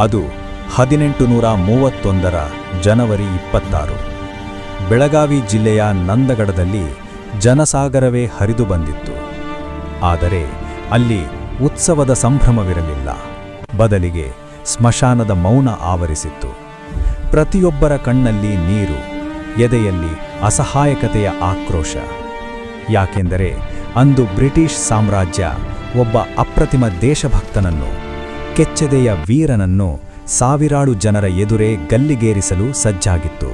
ಅದು 1831 ಜನವರಿ 26. ಬೆಳಗಾವಿ ಜಿಲ್ಲೆಯ ನಂದಗಡದಲ್ಲಿ ಜನಸಾಗರವೇ ಹರಿದು ಬಂದಿತ್ತು. ಆದರೆ ಅಲ್ಲಿ ಉತ್ಸವದ ಸಂಭ್ರಮವಿರಲಿಲ್ಲ. ಬದಲಿಗೆ ಸ್ಮಶಾನದ ಮೌನ ಆವರಿಸಿತ್ತು. ಪ್ರತಿಯೊಬ್ಬರ ಕಣ್ಣಲ್ಲಿ ನೀರು, ಎದೆಯಲ್ಲಿ ಅಸಹಾಯಕತೆಯ ಆಕ್ರೋಶ. ಯಾಕೆಂದರೆ ಅಂದು ಬ್ರಿಟಿಷ್ ಸಾಮ್ರಾಜ್ಯ ಒಬ್ಬ ಅಪ್ರತಿಮ ದೇಶಭಕ್ತನನ್ನು, ಕೆಚ್ಚೆದೆಯ ವೀರನನ್ನು ಸಾವಿರಾರು ಜನರ ಎದುರೇ ಗಲ್ಲಿಗೇರಿಸಲು ಸಜ್ಜಾಗಿತ್ತು.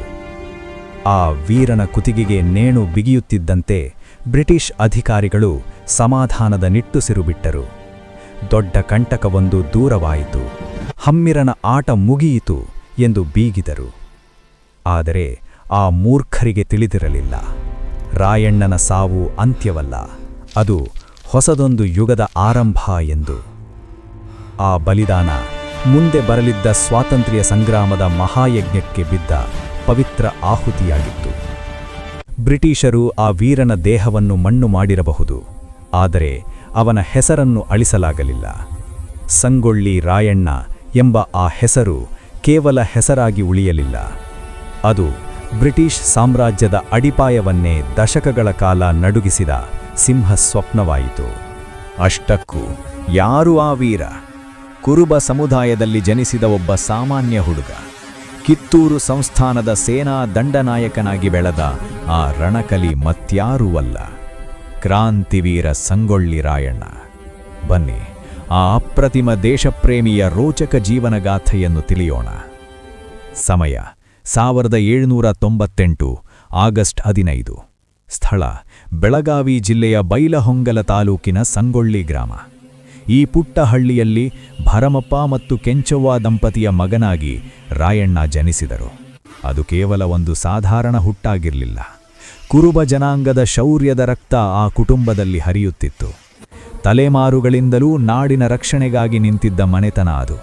ಆ ವೀರನ ಕುತ್ತಿಗೆಗೆ ನೇಣು ಬಿಗಿಯುತ್ತಿದ್ದಂತೆ ಬ್ರಿಟಿಷ್ ಅಧಿಕಾರಿಗಳು ಸಮಾಧಾನದ ನಿಟ್ಟುಸಿರು ಬಿಟ್ಟರು. ದೊಡ್ಡ ಕಂಟಕವೊಂದು ದೂರವಾಯಿತು, ಹಮ್ಮಿರನ ಆಟ ಮುಗಿಯಿತು ಎಂದು ಬೀಗಿದರು. ಆದರೆ ಆ ಮೂರ್ಖರಿಗೆ ತಿಳಿದಿರಲಿಲ್ಲ, ರಾಯಣ್ಣನ ಸಾವು ಅಂತ್ಯವಲ್ಲ, ಅದು ಹೊಸದೊಂದು ಯುಗದ ಆರಂಭ ಎಂದು. ಆ ಬಲಿದಾನ ಮುಂದೆ ಬರಲಿದ್ದ ಸ್ವಾತಂತ್ರ್ಯ ಸಂಗ್ರಾಮದ ಮಹಾಯಜ್ಞಕ್ಕೆ ಬಿದ್ದ ಪವಿತ್ರ ಆಹುತಿಯಾಗಿತ್ತು. ಬ್ರಿಟಿಷರು ಆ ವೀರನ ದೇಹವನ್ನು ಮಣ್ಣು ಮಾಡಿರಬಹುದು, ಆದರೆ ಅವನ ಹೆಸರನ್ನು ಅಳಿಸಲಾಗಲಿಲ್ಲ. ಸಂಗೊಳ್ಳಿ ರಾಯಣ್ಣ ಎಂಬ ಆ ಹೆಸರು ಕೇವಲ ಹೆಸರಾಗಿ ಉಳಿಯಲಿಲ್ಲ. ಅದು ಬ್ರಿಟಿಷ್ ಸಾಮ್ರಾಜ್ಯದ ಅಡಿಪಾಯವನ್ನೇ ದಶಕಗಳ ಕಾಲ ನಡುಗಿಸಿದ ಸಿಂಹ ಸ್ವಪ್ನವಾಯಿತು. ಅಷ್ಟಕ್ಕೂ ಯಾರು ಆ ವೀರ? ಕುರುಬ ಸಮುದಾಯದಲ್ಲಿ ಜನಿಸಿದ ಒಬ್ಬ ಸಾಮಾನ್ಯ ಹುಡುಗ, ಕಿತ್ತೂರು ಸಂಸ್ಥಾನದ ಸೇನಾ ದಂಡನಾಯಕನಾಗಿ ಬೆಳೆದ ಆ ರಣಕಲಿ ಮತ್ಯಾರೂ ಅಲ್ಲ, ಕ್ರಾಂತಿವೀರ ಸಂಗೊಳ್ಳಿ ರಾಯಣ್ಣ. ಬನ್ನಿ, ಆ ಅಪ್ರತಿಮ ದೇಶಪ್ರೇಮಿಯ ರೋಚಕ ಜೀವನಗಾಥೆಯನ್ನು ತಿಳಿಯೋಣ. ಸಮಯ 1798 ಆಗಸ್ಟ್ 15. ಸ್ಥಳ ಬೆಳಗಾವಿ ಜಿಲ್ಲೆಯ ಬೈಲಹೊಂಗಲ ತಾಲೂಕಿನ ಸಂಗೊಳ್ಳಿ ಗ್ರಾಮ. ಈ ಪುಟ್ಟ ಹಳ್ಳಿಯಲ್ಲಿ ಭರಮಪ್ಪ ಮತ್ತು ಕೆಂಚವ್ವ ದಂಪತಿಯ ಮಗನಾಗಿ ರಾಯಣ್ಣ ಜನಿಸಿದರು. ಅದು ಕೇವಲ ಒಂದು ಸಾಧಾರಣ ಹುಟ್ಟಾಗಿರಲಿಲ್ಲ. ಕುರುಬ ಜನಾಂಗದ ಶೌರ್ಯದ ರಕ್ತ ಆ ಕುಟುಂಬದಲ್ಲಿ ಹರಿಯುತ್ತಿತ್ತು. ತಲೆಮಾರುಗಳಿಂದಲೂ ನಾಡಿನ ರಕ್ಷಣೆಗಾಗಿ ನಿಂತಿದ್ದ ಮನೆತನ ಅದು.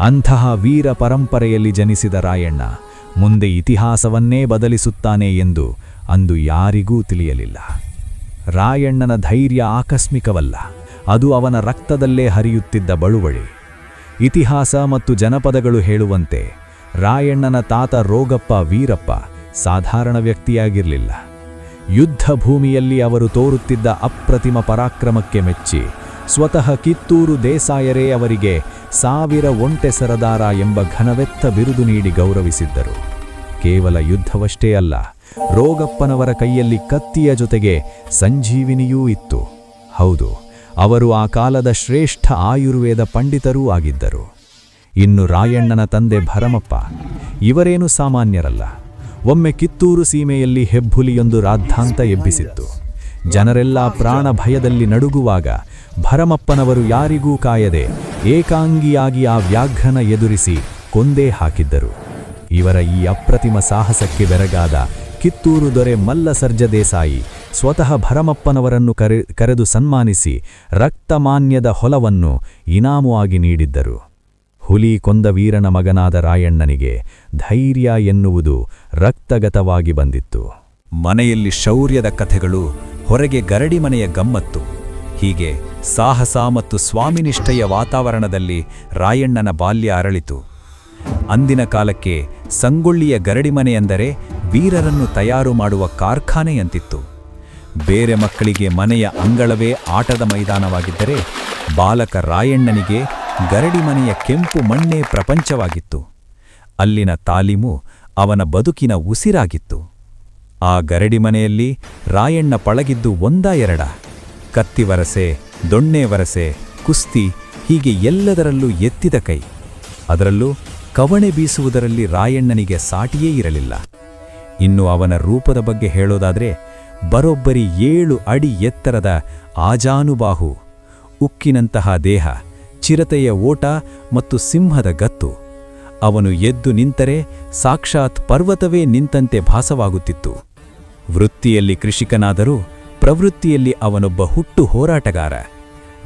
ಅಂತಹ ವೀರ ಪರಂಪರೆಯಲ್ಲಿ ಜನಿಸಿದ ರಾಯಣ್ಣ ಮುಂದೆ ಇತಿಹಾಸವನ್ನೇ ಬದಲಿಸುತ್ತಾನೆ ಎಂದು ಅಂದು ಯಾರಿಗೂ ತಿಳಿಯಲಿಲ್ಲ. ರಾಯಣ್ಣನ ಧೈರ್ಯ ಆಕಸ್ಮಿಕವಲ್ಲ, ಅದು ಅವನ ರಕ್ತದಲ್ಲೇ ಹರಿಯುತ್ತಿದ್ದ ಬಳುವಳಿ. ಇತಿಹಾಸ ಮತ್ತು ಜನಪದಗಳು ಹೇಳುವಂತೆ ರಾಯಣ್ಣನ ತಾತ ರೋಗಪ್ಪ ವೀರಪ್ಪ ಸಾಧಾರಣ ವ್ಯಕ್ತಿಯಾಗಿರಲಿಲ್ಲ. ಯುದ್ಧ ಭೂಮಿಯಲ್ಲಿ ಅವರು ತೋರುತ್ತಿದ್ದ ಅಪ್ರತಿಮ ಪರಾಕ್ರಮಕ್ಕೆ ಮೆಚ್ಚಿ ಸ್ವತಃ ಕಿತ್ತೂರು ದೇಸಾಯರೇ ಅವರಿಗೆ 1000 ಒಂಟೆ ಸರದಾರ ಎಂಬ ಘನವೆತ್ತ ಬಿರುದು ನೀಡಿ ಗೌರವಿಸಿದ್ದರು. ಕೇವಲ ಯುದ್ಧವಷ್ಟೇ ಅಲ್ಲ, ರೋಗಪ್ಪನವರ ಕೈಯಲ್ಲಿ ಕತ್ತಿಯ ಜೊತೆಗೆ ಸಂಜೀವಿನಿಯೂ ಇತ್ತು. ಹೌದು, ಅವರು ಆ ಕಾಲದ ಶ್ರೇಷ್ಠ ಆಯುರ್ವೇದ ಪಂಡಿತರೂ ಆಗಿದ್ದರು. ಇನ್ನು ರಾಯಣ್ಣನ ತಂದೆ ಭರಮಪ್ಪ, ಇವರೇನು ಸಾಮಾನ್ಯರಲ್ಲ. ಒಮ್ಮೆ ಕಿತ್ತೂರು ಸೀಮೆಯಲ್ಲಿ ಹೆಬ್ಬುಲಿಯೊಂದು ರಾದ್ಧಾಂತ ಎಬ್ಬಿಸಿತ್ತು. ಜನರೆಲ್ಲ ಪ್ರಾಣ ಭಯದಲ್ಲಿ ನಡುಗುವಾಗ ಭರಮಪ್ಪನವರು ಯಾರಿಗೂ ಕಾಯದೆ ಏಕಾಂಗಿಯಾಗಿ ಆ ವ್ಯಾಘ್ರನ ಎದುರಿಸಿ ಕೊಂದೇ ಹಾಕಿದ್ದರು. ಇವರ ಈ ಅಪ್ರತಿಮ ಸಾಹಸಕ್ಕೆ ಬೆರಗಾದ ಕಿತ್ತೂರು ದೊರೆ ಮಲ್ಲಸರ್ಜ ದೇಸಾಯಿ ಸ್ವತಃ ಭರಮಪ್ಪನವರನ್ನು ಕರೆದು ಸನ್ಮಾನಿಸಿ ರಕ್ತಮಾನ್ಯದ ಹೊಲವನ್ನು ಇನಾಮು ಆಗಿ ನೀಡಿದ್ದರು. ಹುಲಿ ಕೊಂದ ವೀರನ ಮಗನಾದ ರಾಯಣ್ಣನಿಗೆ ಧೈರ್ಯ ಎನ್ನುವುದು ರಕ್ತಗತವಾಗಿ ಬಂದಿತ್ತು. ಮನೆಯಲ್ಲಿ ಶೌರ್ಯದ ಕಥೆಗಳು, ಹೊರಗೆ ಗರಡಿ ಮನೆಯ ಗಮ್ಮತ್ತು. ಹೀಗೆ ಸಾಹಸ ಮತ್ತು ಸ್ವಾಮಿನಿಷ್ಠೆಯ ವಾತಾವರಣದಲ್ಲಿ ರಾಯಣ್ಣನ ಬಾಲ್ಯ ಅರಳಿತು. ಅಂದಿನ ಕಾಲಕ್ಕೆ ಸಂಗೊಳ್ಳಿಯ ಗರಡಿಮನೆ ಎಂದರೆ ವೀರರನ್ನು ತಯಾರು ಮಾಡುವ ಕಾರ್ಖಾನೆಯಂತಿತ್ತು. ಬೇರೆ ಮಕ್ಕಳಿಗೆ ಮನೆಯ ಅಂಗಳವೇ ಆಟದ ಮೈದಾನವಾಗಿದ್ದರೆ, ಬಾಲಕ ರಾಯಣ್ಣನಿಗೆ ಗರಡಿಮನೆಯ ಕೆಂಪು ಮಣ್ಣೇ ಪ್ರಪಂಚವಾಗಿತ್ತು. ಅಲ್ಲಿನ ತಾಲೀಮು ಅವನ ಬದುಕಿನ ಉಸಿರಾಗಿತ್ತು. ಆ ಗರಡಿಮನೆಯಲ್ಲಿ ರಾಯಣ್ಣ ಪಳಗಿದ್ದು ಒಂದಾ ಎರಡ? ಕತ್ತಿವರಸೆ, ದೊಣ್ಣೆ ವರಸೆ, ಕುಸ್ತಿ, ಹೀಗೆ ಎಲ್ಲದರಲ್ಲೂ ಎತ್ತಿದ ಕೈ. ಅದರಲ್ಲೂ ಕವಣೆ ಬೀಸುವುದರಲ್ಲಿ ರಾಯಣ್ಣನಿಗೆ ಸಾಟಿಯೇ ಇರಲಿಲ್ಲ. ಇನ್ನು ಅವನ ರೂಪದ ಬಗ್ಗೆ ಹೇಳೋದಾದ್ರೆ, ಬರೋಬ್ಬರಿ 7 ಅಡಿ ಎತ್ತರದ ಆಜಾನುಬಾಹು, ಉಕ್ಕಿನಂತಹ ದೇಹ, ಚಿರತೆಯ ಓಟ ಮತ್ತು ಸಿಂಹದ ಗತ್ತು. ಅವನು ಎದ್ದು ನಿಂತರೆ ಸಾಕ್ಷಾತ್ ಪರ್ವತವೇ ನಿಂತಂತೆ ಭಾಸವಾಗುತ್ತಿತ್ತು. ವೃತ್ತಿಯಲ್ಲಿ ಕೃಷಿಕನಾದರೂ ಪ್ರವೃತ್ತಿಯಲ್ಲಿ ಅವನೊಬ್ಬ ಹುಟ್ಟು ಹೋರಾಟಗಾರ.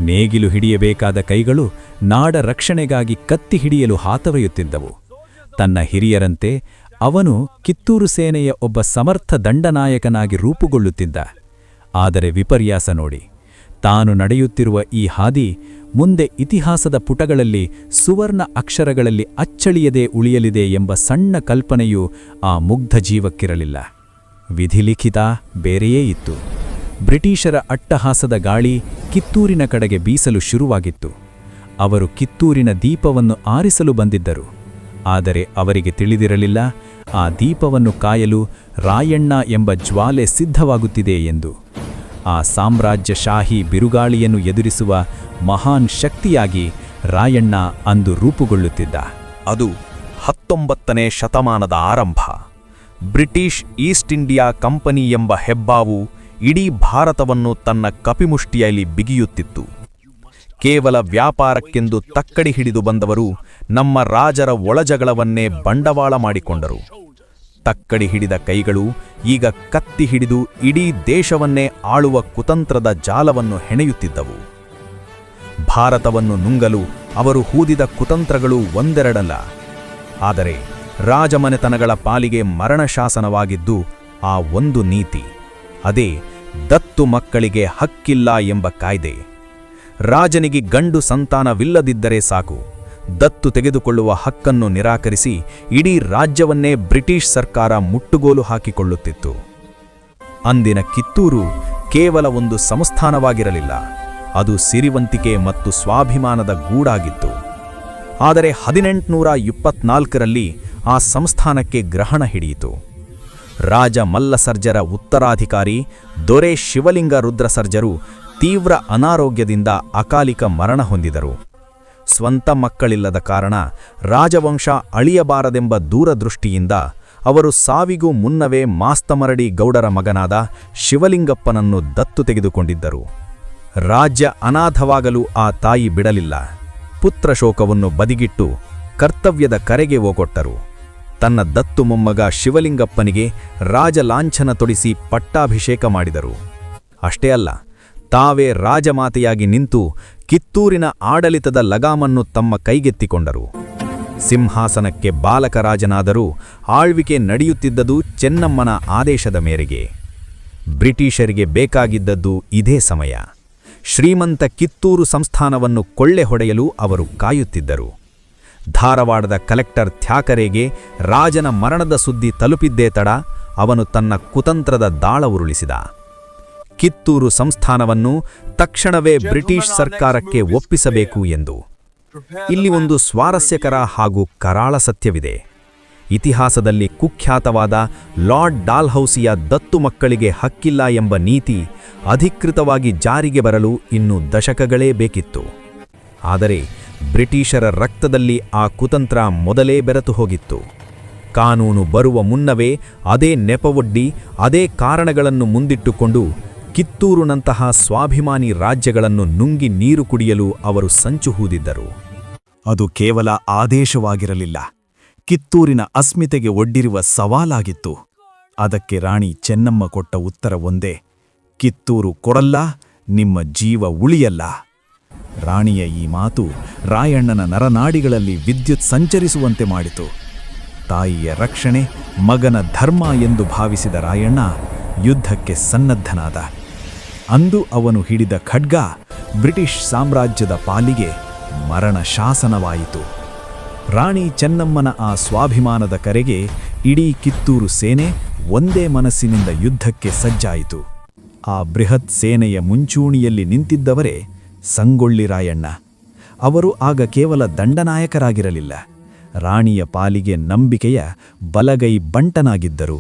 ನೇಗಿಲು ಹಿಡಿಯಬೇಕಾದ ಕೈಗಳು ನಾಡ ರಕ್ಷಣೆಗಾಗಿ ಕತ್ತಿ ಹಿಡಿಯಲು ಹಾತೊರೆಯುತ್ತಿದ್ದವು. ತನ್ನ ಹಿರಿಯರಂತೆ ಅವನು ಕಿತ್ತೂರು ಸೇನೆಯ ಒಬ್ಬ ಸಮರ್ಥ ದಂಡನಾಯಕನಾಗಿ ರೂಪುಗೊಳ್ಳುತ್ತಿದ್ದ. ಆದರೆ ವಿಪರ್ಯಾಸ ನೋಡಿ, ತಾನು ನಡೆಯುತ್ತಿರುವ ಈ ಹಾದಿ ಮುಂದೆ ಇತಿಹಾಸದ ಪುಟಗಳಲ್ಲಿ ಸುವರ್ಣ ಅಕ್ಷರಗಳಲ್ಲಿ ಅಚ್ಚಳಿಯದೆ ಉಳಿಯಲಿದೆ ಎಂಬ ಸಣ್ಣ ಕಲ್ಪನೆಯೂ ಆ ಮುಗ್ಧ ಜೀವಕ್ಕಿರಲಿಲ್ಲ. ವಿಧಿಲಿಖಿತ ಬೇರೆಯೇ ಇತ್ತು. ಬ್ರಿಟಿಷರ ಅಟ್ಟಹಾಸದ ಗಾಳಿ ಕಿತ್ತೂರಿನ ಕಡೆಗೆ ಬೀಸಲು ಶುರುವಾಗಿತ್ತು. ಅವರು ಕಿತ್ತೂರಿನ ದೀಪವನ್ನು ಆರಿಸಲು ಬಂದಿದ್ದರು. ಆದರೆ ಅವರಿಗೆ ತಿಳಿದಿರಲಿಲ್ಲ, ಆ ದೀಪವನ್ನು ಕಾಯಲು ರಾಯಣ್ಣ ಎಂಬ ಜ್ವಾಲೆ ಸಿದ್ಧವಾಗುತ್ತಿದೆ ಎಂದು. ಆ ಸಾಮ್ರಾಜ್ಯಶಾಹಿ ಬಿರುಗಾಳಿಯನ್ನು ಎದುರಿಸುವ ಮಹಾನ್ ಶಕ್ತಿಯಾಗಿ ರಾಯಣ್ಣ ಅಂದು ರೂಪುಗೊಳ್ಳುತ್ತಿದ್ದ. ಅದು 19ನೇ ಶತಮಾನದ ಆರಂಭ. ಬ್ರಿಟಿಷ್ ಈಸ್ಟ್ ಇಂಡಿಯಾ ಕಂಪನಿ ಎಂಬ ಹೆಬ್ಬಾವು ಇಡೀ ಭಾರತವನ್ನು ತನ್ನ ಕಪಿಮುಷ್ಟಿಯಲ್ಲಿ ಬಿಗಿಯುತ್ತಿತ್ತು. ಕೇವಲ ವ್ಯಾಪಾರಕ್ಕೆಂದು ತಕ್ಕಡಿ ಹಿಡಿದು ಬಂದವರು ನಮ್ಮ ರಾಜರ ಒಳಜಗಳವನ್ನೇ ಬಂಡವಾಳ ಮಾಡಿಕೊಂಡರು. ತಕ್ಕಡಿ ಹಿಡಿದ ಕೈಗಳು ಈಗ ಕತ್ತಿ ಹಿಡಿದು ಇಡೀ ದೇಶವನ್ನೇ ಆಳುವ ಕುತಂತ್ರದ ಜಾಲವನ್ನು ಹೆಣೆಯುತ್ತಿದ್ದವು. ಭಾರತವನ್ನು ನುಂಗಲು ಅವರು ಹೂದಿದ ಕುತಂತ್ರಗಳು ಒಂದೆರಡಲ್ಲ. ಆದರೆ ರಾಜಮನೆತನಗಳ ಪಾಲಿಗೆ ಮರಣಶಾಸನವಾಗಿದ್ದು ಆ ಒಂದು ನೀತಿ. ಅದೇ ದತ್ತು ಮಕ್ಕಳಿಗೆ ಹಕ್ಕಿಲ್ಲ ಎಂಬ ಕಾಯ್ದೆ. ರಾಜನಿಗೆ ಗಂಡು ಸಂತಾನವಿಲ್ಲದಿದ್ದರೆ ಸಾಕು, ದತ್ತು ತೆಗೆದುಕೊಳ್ಳುವ ಹಕ್ಕನ್ನು ನಿರಾಕರಿಸಿ ಇಡೀ ರಾಜ್ಯವನ್ನೇ ಬ್ರಿಟಿಷ್ ಸರ್ಕಾರ ಮುಟ್ಟುಗೋಲು ಹಾಕಿಕೊಳ್ಳುತ್ತಿತ್ತು. ಅಂದಿನ ಕಿತ್ತೂರು ಕೇವಲ ಒಂದು ಸಂಸ್ಥಾನವಾಗಿರಲಿಲ್ಲ, ಅದು ಸಿರಿವಂತಿಕೆ ಮತ್ತು ಸ್ವಾಭಿಮಾನದ ಗೂಡಾಗಿತ್ತು. ಆದರೆ 1824ರಲ್ಲಿ ಆ ಸಂಸ್ಥಾನಕ್ಕೆ ಗ್ರಹಣ ಹಿಡಿಯಿತು. ರಾಜ ಮಲ್ಲಸರ್ಜರ ಉತ್ತರಾಧಿಕಾರಿ ದೊರೆ ಶಿವಲಿಂಗ ರುದ್ರಸರ್ಜರು ತೀವ್ರ ಅನಾರೋಗ್ಯದಿಂದ ಅಕಾಲಿಕ ಮರಣ ಹೊಂದಿದರು. ಸ್ವಂತ ಮಕ್ಕಳಿಲ್ಲದ ಕಾರಣ ರಾಜವಂಶ ಅಳಿಯಬಾರದೆಂಬ ದೂರದೃಷ್ಟಿಯಿಂದ ಅವರು ಸಾವಿಗೂ ಮುನ್ನವೇ ಮಾಸ್ತಮರಡಿ ಗೌಡರ ಮಗನಾದ ಶಿವಲಿಂಗಪ್ಪನನ್ನು ದತ್ತು ತೆಗೆದುಕೊಂಡಿದ್ದರು. ರಾಜ್ಯ ಅನಾಥವಾಗಲು ಆ ತಾಯಿ ಬಿಡಲಿಲ್ಲ. ಪುತ್ರಶೋಕವನ್ನು ಬದಿಗಿಟ್ಟು ಕರ್ತವ್ಯದ ಕರೆಗೆ ಓಗೊಟ್ಟರು. ತನ್ನ ದತ್ತು ಮೊಮ್ಮಗ ಶಿವಲಿಂಗಪ್ಪನಿಗೆ ರಾಜಲಾಂಛನ ತೊಡಿಸಿ ಪಟ್ಟಾಭಿಷೇಕ ಮಾಡಿದರು. ಅಷ್ಟೇ ಅಲ್ಲ, ತಾವೇ ರಾಜಮಾತೆಯಾಗಿ ನಿಂತು ಕಿತ್ತೂರಿನ ಆಡಳಿತದ ಲಗಾಮನ್ನು ತಮ್ಮ ಕೈಗೆತ್ತಿಕೊಂಡರು. ಸಿಂಹಾಸನಕ್ಕೆ ಬಾಲಕರಾಜನಾದರೂ ಆಳ್ವಿಕೆ ನಡೆಯುತ್ತಿದ್ದುದು ಚೆನ್ನಮ್ಮನ ಆದೇಶದ ಮೇರೆಗೆ. ಬ್ರಿಟಿಷರಿಗೆ ಬೇಕಾಗಿದ್ದದ್ದು ಇದೇ ಸಮಯ. ಶ್ರೀಮಂತ ಕಿತ್ತೂರು ಸಂಸ್ಥಾನವನ್ನು ಕೊಳ್ಳೆ ಹೊಡೆಯಲು ಅವರು ಕಾಯುತ್ತಿದ್ದರು. ಧಾರವಾಡದ ಕಲೆಕ್ಟರ್ ಥ್ಯಾಕರೆಗೆ ರಾಜನ ಮರಣದ ಸುದ್ದಿ ತಲುಪಿದ್ದೇ ತಡ, ಅವನು ತನ್ನ ಕುತಂತ್ರದ ದಾಳ ಉರುಳಿಸಿದ. ಕಿತ್ತೂರು ಸಂಸ್ಥಾನವನ್ನು ತಕ್ಷಣವೇ ಬ್ರಿಟಿಷ್ ಸರ್ಕಾರಕ್ಕೆ ಒಪ್ಪಿಸಬೇಕು ಎಂದು. ಇಲ್ಲಿ ಒಂದು ಸ್ವಾರಸ್ಯಕರ ಹಾಗೂ ಕರಾಳ ಸತ್ಯವಿದೆ. ಇತಿಹಾಸದಲ್ಲಿ ಕುಖ್ಯಾತವಾದ ಲಾರ್ಡ್ ಡಾಲ್ಹೌಸಿಯ ದತ್ತು ಮಕ್ಕಳಿಗೆ ಹಕ್ಕಿಲ್ಲ ಎಂಬ ನೀತಿ ಅಧಿಕೃತವಾಗಿ ಜಾರಿಗೆ ಬರಲು ಇನ್ನೂ ದಶಕಗಳೇ ಬೇಕಿತ್ತು. ಆದರೆ ಬ್ರಿಟಿಷರ ರಕ್ತದಲ್ಲಿ ಆ ಕುತಂತ್ರ ಮೊದಲೇ ಬೆರೆತು ಹೋಗಿತ್ತು. ಕಾನೂನು ಬರುವ ಮುನ್ನವೇ ಅದೇ ನೆಪವೊಡ್ಡಿ ಅದೇ ಕಾರಣಗಳನ್ನು ಮುಂದಿಟ್ಟುಕೊಂಡು ಕಿತ್ತೂರಿನಂತಹ ಸ್ವಾಭಿಮಾನಿ ರಾಜ್ಯಗಳನ್ನು ನುಂಗಿ ನೀರು ಕುಡಿಯಲು ಅವರು ಸಂಚು ಹೂದಿದ್ದರು. ಅದು ಕೇವಲ ಆದೇಶವಾಗಿರಲಿಲ್ಲ, ಕಿತ್ತೂರಿನ ಅಸ್ಮಿತೆಗೆ ಒಡ್ಡಿರುವ ಸವಾಲಾಗಿತ್ತು. ಅದಕ್ಕೆ ರಾಣಿ ಚೆನ್ನಮ್ಮ ಕೊಟ್ಟ ಉತ್ತರ ಒಂದೇ: ಕಿತ್ತೂರು ಕೊಡಲ್ಲ, ನಿಮ್ಮ ಜೀವ ಉಳಿಯಲ್ಲ. ರಾಣಿಯ ಈ ಮಾತು ರಾಯಣ್ಣನ ನರನಾಡಿಗಳಲ್ಲಿ ವಿದ್ಯುತ್ ಸಂಚರಿಸುವಂತೆ ಮಾಡಿತು. ತಾಯಿಯ ರಕ್ಷಣೆ ಮಗನ ಧರ್ಮ ಎಂದು ಭಾವಿಸಿದ ರಾಯಣ್ಣ ಯುದ್ಧಕ್ಕೆ ಸನ್ನದ್ಧನಾದ. ಅಂದು ಅವನು ಹಿಡಿದ ಖಡ್ಗ ಬ್ರಿಟಿಷ್ ಸಾಮ್ರಾಜ್ಯದ ಪಾಲಿಗೆ ಮರಣ ಶಾಸನವಾಯಿತು. ರಾಣಿ ಚೆನ್ನಮ್ಮನ ಆ ಸ್ವಾಭಿಮಾನದ ಕರೆಗೆ ಇಡೀ ಕಿತ್ತೂರು ಸೇನೆ ಒಂದೇ ಮನಸ್ಸಿನಿಂದ ಯುದ್ಧಕ್ಕೆ ಸಜ್ಜಾಯಿತು. ಆ ಬೃಹತ್ ಸೇನೆಯ ಮುಂಚೂಣಿಯಲ್ಲಿ ನಿಂತಿದ್ದವರೇ ಸಂಗೊಳ್ಳಿ ರಾಯಣ್ಣ. ಅವರು ಆಗ ಕೇವಲ ದಂಡನಾಯಕರಾಗಿರಲಿಲ್ಲ, ರಾಣಿಯ ಪಾಲಿಗೆ ನಂಬಿಕೆಯ ಬಲಗೈ ಬಂಟನಾಗಿದ್ದರು.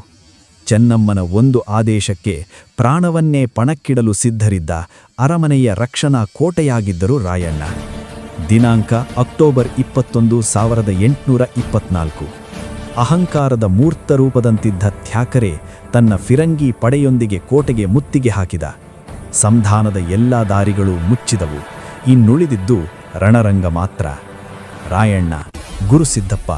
ಚೆನ್ನಮ್ಮನ ಒಂದು ಆದೇಶಕ್ಕೆ ಪ್ರಾಣವನ್ನೇ ಪಣಕ್ಕಿಡಲು ಸಿದ್ಧರಿದ್ದ ಅರಮನೆಯ ರಕ್ಷಣಾ ಕೋಟೆಯಾಗಿದ್ದರು ರಾಯಣ್ಣ. ದಿನಾಂಕ ಅಕ್ಟೋಬರ್ 21, 1824. ಅಹಂಕಾರದ ಮೂರ್ತರೂಪದಂತಿದ್ದ ಥ್ಯಾಕರೆ ತನ್ನ ಫಿರಂಗಿ ಪಡೆಯೊಂದಿಗೆ ಕೋಟೆಗೆ ಮುತ್ತಿಗೆ ಹಾಕಿದ. ಸಂಧಾನದ ಎಲ್ಲ ದಾರಿಗಳು ಮುಚ್ಚಿದವು. ಇನ್ನುಳಿದಿದ್ದು ರಣರಂಗ ಮಾತ್ರ. ರಾಯಣ್ಣ, ಗುರುಸಿದ್ದಪ್ಪ,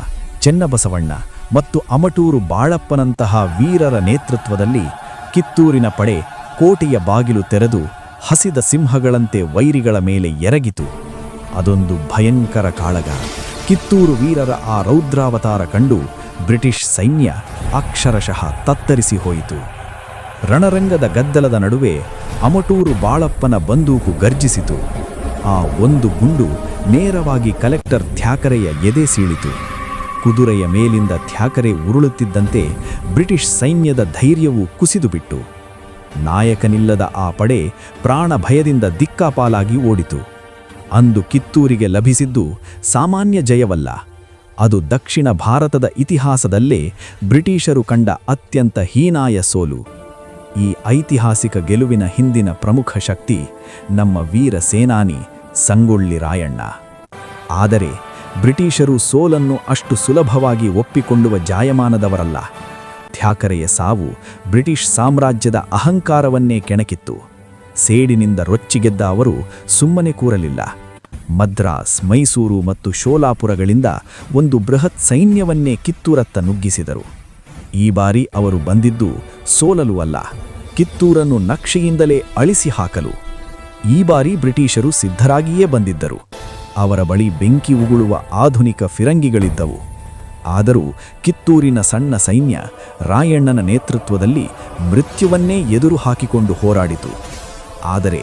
ಚೆನ್ನಬಸವಣ್ಣ ಮತ್ತು ಅಮಟೂರು ಬಾಳಪ್ಪನಂತಹ ವೀರರ ನೇತೃತ್ವದಲ್ಲಿ ಕಿತ್ತೂರಿನ ಪಡೆ ಕೋಟೆಯ ಬಾಗಿಲು ತೆರೆದು ಹಸಿದ ಸಿಂಹಗಳಂತೆ ವೈರಿಗಳ ಮೇಲೆ ಎರಗಿತು. ಅದೊಂದು ಭಯಂಕರ ಕಾಳಗ. ಕಿತ್ತೂರು ವೀರರ ಆ ರೌದ್ರಾವತಾರ ಕಂಡು ಬ್ರಿಟಿಷ್ ಸೈನ್ಯ ಅಕ್ಷರಶಃ ತತ್ತರಿಸಿ ಹೋಯಿತು. ರಣರಂಗದ ಗದ್ದಲದ ನಡುವೆ ಅಮಟೂರು ಬಾಳಪ್ಪನ ಬಂದೂಕು ಗರ್ಜಿಸಿತು. ಆ ಒಂದು ಗುಂಡು ನೇರವಾಗಿ ಕಲೆಕ್ಟರ್ ಥ್ಯಾಕರೆಯ ಎದೆ ಸೀಳಿತು. ಕುದುರೆಯ ಮೇಲಿಂದ ಥ್ಯಾಕರೆ ಉರುಳುತ್ತಿದ್ದಂತೆ ಬ್ರಿಟಿಷ್ ಸೈನ್ಯದ ಧೈರ್ಯವು ಕುಸಿದುಬಿಟ್ಟು. ನಾಯಕನಿಲ್ಲದ ಆ ಪಡೆ ಪ್ರಾಣ ಭಯದಿಂದ ದಿಕ್ಕಾಪಾಲಾಗಿ ಓಡಿತು. ಅಂದು ಕಿತ್ತೂರಿಗೆ ಲಭಿಸಿದ್ದು ಸಾಮಾನ್ಯ ಜಯವಲ್ಲ, ಅದು ದಕ್ಷಿಣ ಭಾರತದ ಇತಿಹಾಸದಲ್ಲೇ ಬ್ರಿಟಿಷರು ಕಂಡ ಅತ್ಯಂತ ಹೀನಾಯ ಸೋಲು. ಈ ಐತಿಹಾಸಿಕ ಗೆಲುವಿನ ಹಿಂದಿನ ಪ್ರಮುಖ ಶಕ್ತಿ ನಮ್ಮ ವೀರ ಸೇನಾನಿ ಸಂಗೊಳ್ಳಿ ರಾಯಣ್ಣ. ಆದರೆ ಬ್ರಿಟಿಷರು ಸೋಲನ್ನು ಅಷ್ಟು ಸುಲಭವಾಗಿ ಒಪ್ಪಿಕೊಳ್ಳುವ ಜಾಯಮಾನದವರಲ್ಲ. ಥ್ಯಾಕರೆಯ ಸಾವು ಬ್ರಿಟಿಷ್ ಸಾಮ್ರಾಜ್ಯದ ಅಹಂಕಾರವನ್ನೇ ಕೆಣಕಿತ್ತು. ಸೇಡಿನಿಂದ ರೊಚ್ಚಿಗೆದ್ದ ಅವರು ಸುಮ್ಮನೆ ಕೂರಲಿಲ್ಲ. ಮದ್ರಾಸ್, ಮೈಸೂರು ಮತ್ತು ಶೋಲಾಪುರಗಳಿಂದ ಒಂದು ಬೃಹತ್ ಸೈನ್ಯವನ್ನೇ ಕಿತ್ತೂರತ್ತ ನುಗ್ಗಿಸಿದರು. ಈ ಬಾರಿ ಅವರು ಬಂದಿದ್ದು ಸೋಲಲು ಅಲ್ಲ, ಕಿತ್ತೂರನ್ನು ನಕ್ಷೆಯಿಂದಲೇ ಅಳಿಸಿ ಹಾಕಲು. ಈ ಬಾರಿ ಬ್ರಿಟಿಷರು ಸಿದ್ಧರಾಗಿಯೇ ಬಂದಿದ್ದರು. ಅವರ ಬಳಿ ಬೆಂಕಿ ಉಗುಳುವ ಆಧುನಿಕ ಫಿರಂಗಿಗಳಿದ್ದವು. ಆದರೂ ಕಿತ್ತೂರಿನ ಸಣ್ಣ ಸೈನ್ಯ ರಾಯಣ್ಣನ ನೇತೃತ್ವದಲ್ಲಿ ಮೃತ್ಯುವನ್ನೇ ಎದುರು ಹಾಕಿಕೊಂಡು ಹೋರಾಡಿತು. ಆದರೆ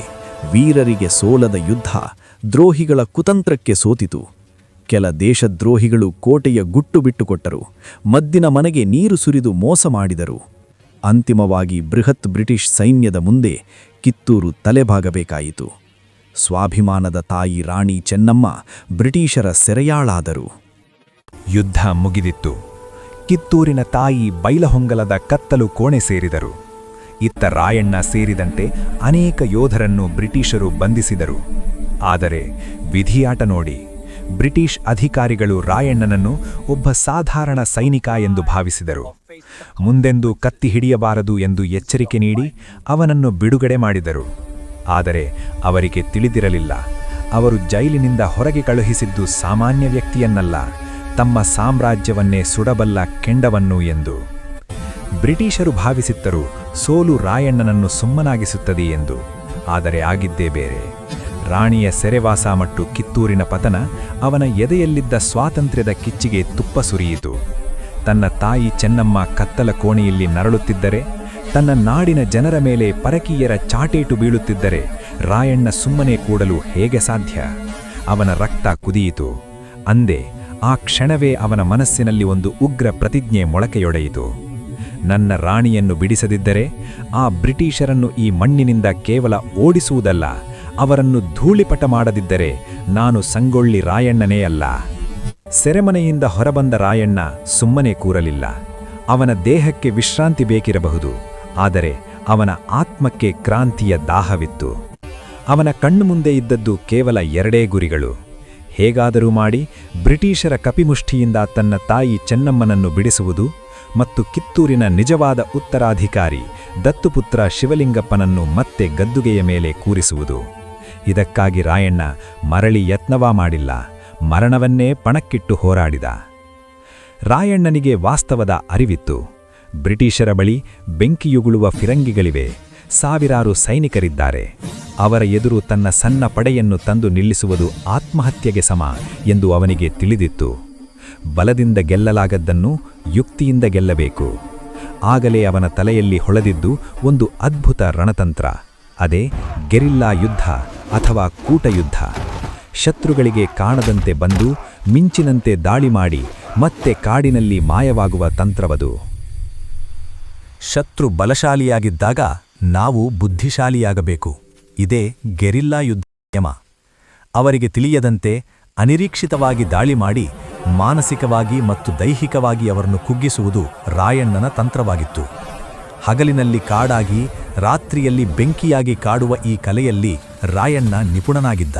ವೀರರಿಗೆ ಸೋಲದ ಯುದ್ಧ ದ್ರೋಹಿಗಳ ಕುತಂತ್ರಕ್ಕೆ ಸೋತಿತು. ಕೆಲ ದೇಶದ್ರೋಹಿಗಳು ಕೋಟೆಯ ಗುಟ್ಟು ಬಿಟ್ಟುಕೊಟ್ಟರು, ಮದ್ದಿನ ಮನೆಗೆ ನೀರು ಸುರಿದು ಮೋಸ ಮಾಡಿದರು. ಅಂತಿಮವಾಗಿ ಬೃಹತ್ ಬ್ರಿಟಿಷ್ ಸೈನ್ಯದ ಮುಂದೆ ಕಿತ್ತೂರು ತಲೆಬಾಗಬೇಕಾಯಿತು. ಸ್ವಾಭಿಮಾನದ ತಾಯಿ ರಾಣಿ ಚೆನ್ನಮ್ಮ ಬ್ರಿಟಿಷರ ಸೆರೆಯಾಳಾದರು. ಯುದ್ಧ ಮುಗಿದಿತ್ತು. ಕಿತ್ತೂರಿನ ತಾಯಿ ಬೈಲಹೊಂಗಲದ ಕತ್ತಲು ಕೋಣೆ ಸೇರಿದರು. ಇತ್ತ ರಾಯಣ್ಣ ಸೇರಿದಂತೆ ಅನೇಕ ಯೋಧರನ್ನು ಬ್ರಿಟಿಷರು ಬಂಧಿಸಿದರು. ಆದರೆ ವಿಧಿಯಾಟ ನೋಡಿ, ಬ್ರಿಟಿಷ್ ಅಧಿಕಾರಿಗಳು ರಾಯಣ್ಣನನ್ನು ಒಬ್ಬ ಸಾಧಾರಣ ಸೈನಿಕ ಎಂದು ಭಾವಿಸಿದರು. ಮುಂದೆಂದೂ ಕತ್ತಿ ಹಿಡಿಯಬಾರದು ಎಂದು ಎಚ್ಚರಿಕೆ ನೀಡಿ ಅವನನ್ನು ಬಿಡುಗಡೆ ಮಾಡಿದರು. ಆದರೆ ಅವರಿಗೆ ತಿಳಿದಿರಲಿಲ್ಲ, ಅವರು ಜೈಲಿನಿಂದ ಹೊರಗೆ ಕಳುಹಿಸಿದ್ದು ಸಾಮಾನ್ಯ ವ್ಯಕ್ತಿಯನ್ನಲ್ಲ, ತಮ್ಮ ಸಾಮ್ರಾಜ್ಯವನ್ನೇ ಸುಡಬಲ್ಲ ಕೆಂಡವನ್ನು ಎಂದು. ಬ್ರಿಟಿಷರು ಭಾವಿಸಿದ್ದರು ಸೋಲು ರಾಯಣ್ಣನನ್ನು ಸುಮ್ಮನಾಗಿಸುತ್ತದೆ ಎಂದು. ಆದರೆ ಆಗಿದ್ದೇ ಬೇರೆ. ರಾಣಿಯ ಸೆರೆವಾಸ ಮತ್ತು ಕಿತ್ತೂರಿನ ಪತನ ಅವನ ಎದೆಯಲ್ಲಿದ್ದ ಸ್ವಾತಂತ್ರ್ಯದ ಕಿಚ್ಚಿಗೆ ತುಪ್ಪ ಸುರಿಯಿತು. ತನ್ನ ತಾಯಿ ಚೆನ್ನಮ್ಮ ಕತ್ತಲ ಕೋಣೆಯಲ್ಲಿ ನರಳುತ್ತಿದ್ದರೆ, ತನ್ನ ನಾಡಿನ ಜನರ ಮೇಲೆ ಪರಕೀಯರ ಚಾಟೇಟು ಬೀಳುತ್ತಿದ್ದರೆ ರಾಯಣ್ಣ ಸುಮ್ಮನೆ ಕೂಡಲು ಹೇಗೆ ಸಾಧ್ಯ? ಅವನ ರಕ್ತ ಕುದಿಯಿತು. ಅಂದೇ ಆ ಕ್ಷಣವೇ ಅವನ ಮನಸ್ಸಿನಲ್ಲಿ ಒಂದು ಉಗ್ರ ಪ್ರತಿಜ್ಞೆ ಮೊಳಕೆಯೊಡೆಯಿತು. ನನ್ನ ರಾಣಿಯನ್ನು ಬಿಡಿಸದಿದ್ದರೆ ಆ ಬ್ರಿಟಿಷರನ್ನು ಈ ಮಣ್ಣಿನಿಂದ ಕೇವಲ ಓಡಿಸುವುದಲ್ಲ, ಅವರನ್ನು ಧೂಳಿಪಟ ಮಾಡದಿದ್ದರೆ ನಾನು ಸಂಗೊಳ್ಳಿ ರಾಯಣ್ಣನೇ ಅಲ್ಲ. ಸೆರೆಮನೆಯಿಂದ ಹೊರಬಂದ ರಾಯಣ್ಣ ಸುಮ್ಮನೆ ಕೂರಲಿಲ್ಲ. ಅವನ ದೇಹಕ್ಕೆ ವಿಶ್ರಾಂತಿ ಬೇಕಿರಬಹುದು, ಆದರೆ ಅವನ ಆತ್ಮಕ್ಕೆ ಕ್ರಾಂತಿಯ ದಾಹವಿತ್ತು. ಅವನ ಕಣ್ಣು ಮುಂದೆ ಇದ್ದದ್ದು ಕೇವಲ ಎರಡೇ ಗುರಿಗಳು: ಹೇಗಾದರೂ ಮಾಡಿ ಬ್ರಿಟಿಷರ ಕಪಿಮುಷ್ಟಿಯಿಂದ ತನ್ನ ತಾಯಿ ಚೆನ್ನಮ್ಮನನ್ನು ಬಿಡಿಸುವುದು ಮತ್ತು ಕಿತ್ತೂರಿನ ನಿಜವಾದ ಉತ್ತರಾಧಿಕಾರಿ ದತ್ತುಪುತ್ರ ಶಿವಲಿಂಗಪ್ಪನನ್ನು ಮತ್ತೆ ಗದ್ದುಗೆಯ ಮೇಲೆ ಕೂರಿಸುವುದು. ಇದಕ್ಕಾಗಿ ರಾಯಣ್ಣ ಮರಳಿ ಯತ್ನವ ಮಾಡಿಲ್ಲ, ಮರಣವನ್ನೇ ಪಣಕ್ಕಿಟ್ಟು ಹೋರಾಡಿದ. ರಾಯಣ್ಣನಿಗೆ ವಾಸ್ತವದ ಅರಿವಿತ್ತು. ಬ್ರಿಟಿಷರ ಬಳಿ ಬೆಂಕಿಯುಗುಳುವ ಫಿರಂಗಿಗಳಿವೆ, ಸಾವಿರಾರು ಸೈನಿಕರಿದ್ದಾರೆ. ಅವರ ಎದುರು ತನ್ನ ಸಣ್ಣ ಪಡೆಯನ್ನು ತಂದು ನಿಲ್ಲಿಸುವುದು ಆತ್ಮಹತ್ಯೆಗೆ ಸಮ ಎಂದು ಅವನಿಗೆ ತಿಳಿದಿತ್ತು. ಬಲದಿಂದ ಗೆಲ್ಲಲಾಗದ್ದನ್ನು ಯುಕ್ತಿಯಿಂದ ಗೆಲ್ಲಬೇಕು. ಆಗಲೇ ಅವನ ತಲೆಯಲ್ಲಿ ಹೊಳೆದಿದ್ದು ಒಂದು ಅದ್ಭುತ ರಣತಂತ್ರ. ಅದೇ ಗೆರಿಲ್ಲಾ ಯುದ್ಧ ಅಥವಾ ಕೂಟಯುದ್ಧ. ಶತ್ರುಗಳಿಗೆ ಕಾಣದಂತೆ ಬಂದು ಮಿಂಚಿನಂತೆ ದಾಳಿ ಮಾಡಿ ಮತ್ತೆ ಕಾಡಿನಲ್ಲಿ ಮಾಯವಾಗುವ ತಂತ್ರವದು. ಶತ್ರು ಬಲಶಾಲಿಯಾಗಿದ್ದಾಗ ನಾವು ಬುದ್ಧಿಶಾಲಿಯಾಗಬೇಕು. ಇದೇ ಗೆರಿಲ್ಲಾ ಯುದ್ಧ ನಿಯಮ. ಅವರಿಗೆ ತಿಳಿಯದಂತೆ ಅನಿರೀಕ್ಷಿತವಾಗಿ ದಾಳಿ ಮಾಡಿ ಮಾನಸಿಕವಾಗಿ ಮತ್ತು ದೈಹಿಕವಾಗಿ ಅವರನ್ನು ಕುಗ್ಗಿಸುವುದು ರಾಯಣ್ಣನ ತಂತ್ರವಾಗಿತ್ತು. ಹಗಲಿನಲ್ಲಿ ಕಾಡಾಗಿ, ರಾತ್ರಿಯಲ್ಲಿ ಬೆಂಕಿಯಾಗಿ ಕಾಡುವ ಈ ಕಲೆಯಲ್ಲಿ ರಾಯಣ್ಣ ನಿಪುಣನಾಗಿದ್ದ.